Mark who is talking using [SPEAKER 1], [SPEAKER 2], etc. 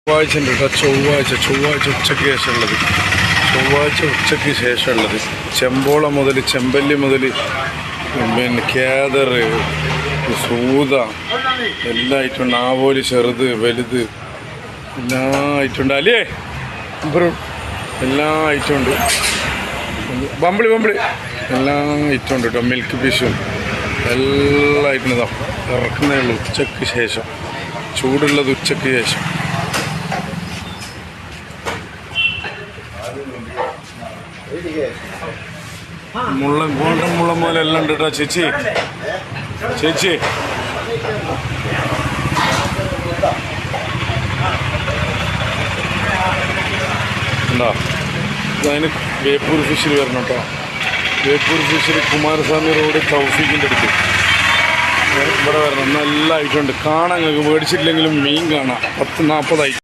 [SPEAKER 1] ചൊവ്വാഴ്ച ഉണ്ട് കേട്ടോ. ചൊവ്വാഴ്ച ഉച്ചയ്ക്ക് ശേഷമുള്ളത്. ചൊവ്വാഴ്ച ഉച്ചയ്ക്ക് ശേഷമുള്ളത് ചെമ്പോള മുതൽ ചെമ്പല്ലി മുതൽ പിന്നെ കേദർ സൂത എല്ലാ ഐറ്റമുണ്ട്. ആവോലി ചെറുത് വലുത് എല്ലാ ഐറ്റമുണ്ട്. അല്ലേ എല്ലാ ഐറ്റമുണ്ട്. ബമ്പിളി എല്ലാ ഐറ്റമുണ്ട് കേട്ടോ. മിൽക്ക് ഫിഷും എല്ലാ ഐറ്റം ഇറക്കുന്നേ ഉള്ളൂ ഉച്ചയ്ക്ക് ശേഷം. ചൂടുള്ളത് ഉച്ചയ്ക്ക് ശേഷം. മുള്ളം പോലെ എല്ലാം ഉണ്ട് കേട്ടോ. ചേച്ചി ഉണ്ടോ? അതിന് ബേപ്പൂർ ഫിഷിൽ വരണം കേട്ടോ. ബേപ്പൂർ ഫിഷിൽ കുമാരസ്വാമി റോഡ് തൗഫീഖിൻ്റെ അടുത്ത് ഇവിടെ വരണം. നല്ല ഐറ്റം ഉണ്ട് കാണാൻ. നിങ്ങൾക്ക് മേടിച്ചിട്ടില്ലെങ്കിലും മീൻ കാണാം. 10-40 ഐറ്റം.